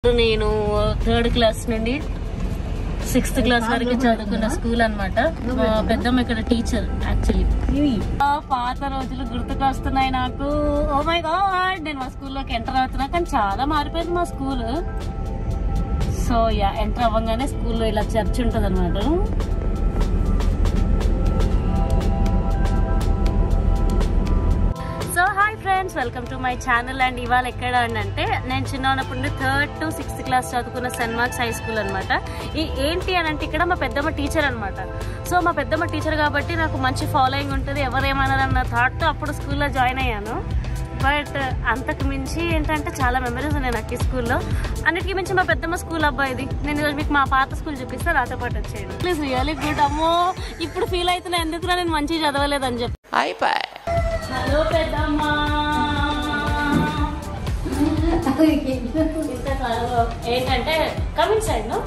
నేను 3rd class నుండి 6th class వరకు చదువుకున్న స్కూల్ అన్నమాట. మా పెద్దమ్మ ఇక్కడ టీచర్. యాక్చువల్లీ పాత రోజులు గుర్తుకొస్తున్నాయి నాకు. ఓ మై గాడ్, నేను మా స్కూల్లోకి ఎంటర్ అవుతున్నా, కానీ చాలా మారిపోయింది మా స్కూల్. సో యా, ఎంటర్ అవ్వగానే స్కూల్లో ఇలా చర్చ్ ఉంటుంది అనమాట. So hi friends, welcome to my channel. And ఇవాళ ఎక్కడ అంటే నేను చిన్న ఉన్నప్పుడు 3rd to 6th క్లాస్ చదువుకున్న సెయింట్ మార్క్స్ హై స్కూల్ అనమాట. ఏంటి అని అంటే ఇక్కడ మా పెద్దమ్మ టీచర్ అనమాట. సో మా పెద్దమ్మ టీచర్ కాబట్టి నాకు మంచి ఫాలోయింగ్ ఉంటుంది, ఎవరేమన్నారన్న థాట్తో అప్పుడు స్కూల్లో జాయిన్ అయ్యాను. బట్ అంతకు మించి ఏంటంటే చాలా మెమరీస్ ఉన్నాయి నాకు ఈ స్కూల్లో. అన్నిటికీ మించి మా పెద్దమ్మ స్కూల్ అబ్బాయిది. నేను ఈరోజు మీకు మా పాత స్కూల్ చూపిస్తే నాతో పాటు వచ్చేయండి ప్లీజ్. Really good. అమ్మో, ఇప్పుడు ఫీల్ అవుతున్నా ఎందుకున్నా నేను మంచిగా చదవలేదని చెప్పి. హలో పెద్దమ్మ. ఏంటంటే కమింగ్ సైడ్ నో,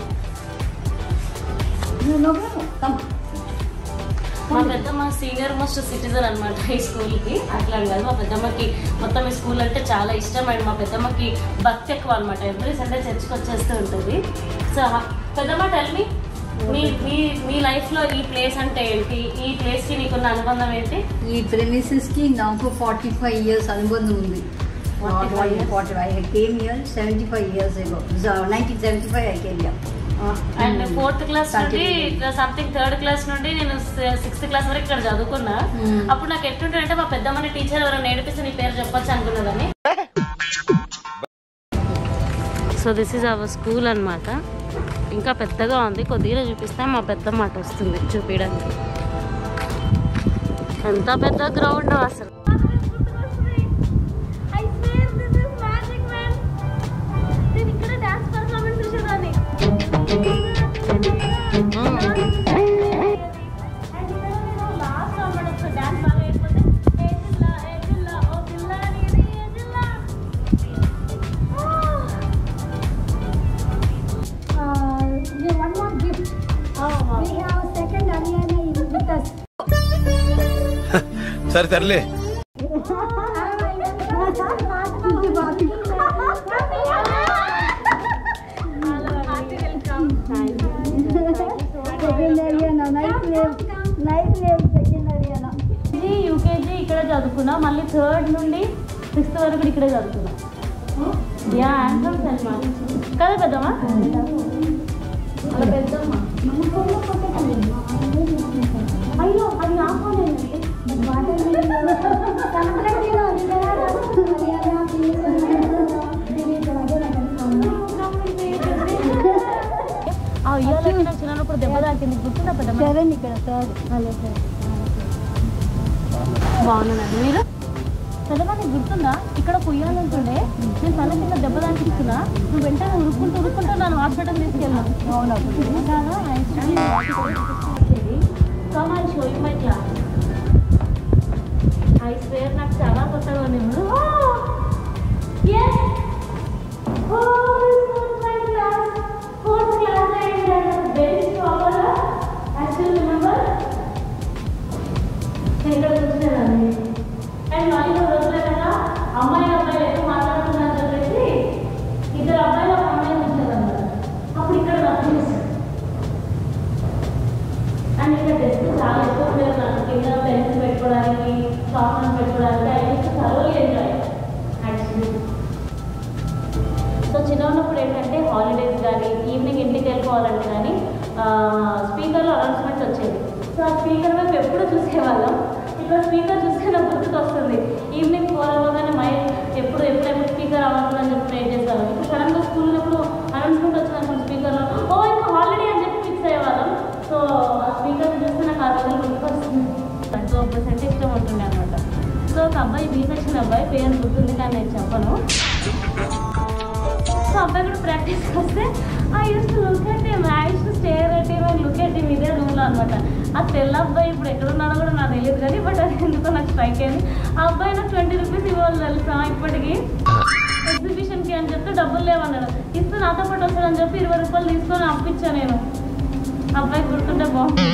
మా పెద్దమ్మ సీనియర్ మోస్ట్ సిటిజన్ అనమాట ఈ స్కూల్ కి. అట్లా కాదు, మా పెద్దమ్మకి మొత్తం ఈ స్కూల్ అంటే చాలా ఇష్టం. అండ్ మా పెద్దమ్మకి భక్తి ఎక్కువ అనమాట. ఎవ్రీ సండే చర్చ్కి వచ్చేస్తూ ఉంటుంది. సో పెద్దమ్మ, టెల్ మీ, మీ లైఫ్ లో ఈ ప్లేస్ అంటే ఏంటి? ఈ ప్లేస్ కి నీకున్న అనుబంధం ఏంటి? ఈ ప్రెమిసెస్ కి నాకు 45 years అనుబంధం ఉంది. I came here 75 years ago. 1975 I came here. And 4th class నుండి సంథింగ్ 3rd క్లాస్ నుండి నేను 6th క్లాస్ వరకు ఇక్కడ చదువుకున్నా. అప్పుడు నాకు ఎట్లుంటే అంటే మా పెద్దమ్మని టీచర్ ఎవరైనా నేర్పిస్తే నీ పేరు చెప్పొచ్చు అనుకున్నదని. So this is our school అనమాట. ఇంకా పెద్దగా ఉంది, కొద్దిగా చూపిస్తే మా పెద్ద మాట వస్తుంది చూపించడానికి. ఎంత పెద్ద గ్రౌండ్ అసలు. సరే తరలే. యూకేజీ ఇక్కడ చదువుకున్నా, మళ్ళీ 3rd నుండి 6th వరకు ఇక్కడే చదువుకున్నా. యా, ఆన్సర్ సల్మా కదా పెద్దమ్మా. పెద్దమ్మ అయ్యో, అది నా ఫోన్ ఏంటంటే చిన్నప్పుడు దెబ్బ తాకింది, గుర్తుందా పెద్దమ్మ? ఇక్కడ బాగున్నానండి. మీరు పెద్దమ్మ నీకు గుర్తుందా? ఇక్కడ పొయ్యాలంటుండే, నేను తల కింద దెబ్బ తాకిస్తున్నా, నువ్వు వెంటనే ఉరుక్కుంటూ నన్ను హాస్పిటల్ తీసుకెళ్ళాను. Come on show you my class. I swear నాకు చాలా కొత్తగా ఉంది. ఇక్కడ చూసేదాన్ని. అండ్ మళ్ళీ రోజులే కదా అమ్మాయి అబ్బాయి ఎక్కువ మాట్లాడుతున్నారని చెప్పేసి ఇద్దరు అబ్బాయిలు ఒక అమ్మాయి చూసేదన్నమాట. అప్పుడు ఇక్కడ రద్దు చేశారు. అండ్ ఇక్కడ డెస్క్ చాలా ఎక్కువ ఉండేది నాకు. కింద పెన్స్ పెట్టుకోవడానికి, సాఫ్ట్వేర్ పెట్టుకోవడానికి అయితే చాలా ఎంజాయ్ యాక్చువల్లీ. సో చిన్న ఉన్నప్పుడు ఏంటంటే హాలిడేస్ కానీ ఈవినింగ్ ఇంటికి వెళ్ళిపోవాలంటే కానీ స్పీకర్లో అనౌన్స్మెంట్స్ వచ్చేది. సో ఆ స్పీకర్ వైపు ఎప్పుడు చూసేవాళ్ళం. ఇక్కడ స్పీకర్ చూస్తే నాకు గుర్తుకు వస్తుంది. ఈవినింగ్ 4 అవ్వగానే ఎప్పుడు స్పీకర్ అవ్వాలని చెప్పి ట్రై చేసేవాళ్ళం. ఇప్పుడు సడన్గా స్కూల్ ఉన్నప్పుడు అనౌన్స్మెంట్ వచ్చిందనుకోండి స్పీకర్లో, ఇంకా హాలిడే అని చెప్పి ఫిక్స్ అయ్యేవాళ్ళం. సో ఆ స్పీకర్ చూస్తే నాకు ఆ రోజులు గుర్తుకు వస్తుంది. 100% ఇష్టం ఉంటుండే అనమాట. సో ఒక అబ్బాయి బీ సెక్షన్ అబ్బాయి, పేరు గుర్తుంది కానీ నేను చెప్పను. సో అబ్బాయి కూడా ప్రాక్టీస్కి వస్తే I use to look at him, I use to stare at him and look at him. ఇదే రూమ్లో అనమాట. ఆ తెల్ల అబ్బాయి ఇప్పుడు ఎక్కడున్నాడో కూడా నాకు తెలియదు కానీ, బట్ అది ఎందుకో నాకు స్ట్రైక్ అయింది. ఆ అబ్బాయి నాకు 20 రూపీస్ ఇవ్వాలి తెలుసా ఇప్పటికి ఎగ్జిబిషన్కి అని చెప్తే డబ్బులు లేవన్నాడు. ఇస్తే నాతో పాటు వస్తాడని చెప్పి 20 రూపాయలు తీసుకొని అప్పించాను నేను. అబ్బాయికి గుర్తుంటే బాగుంది.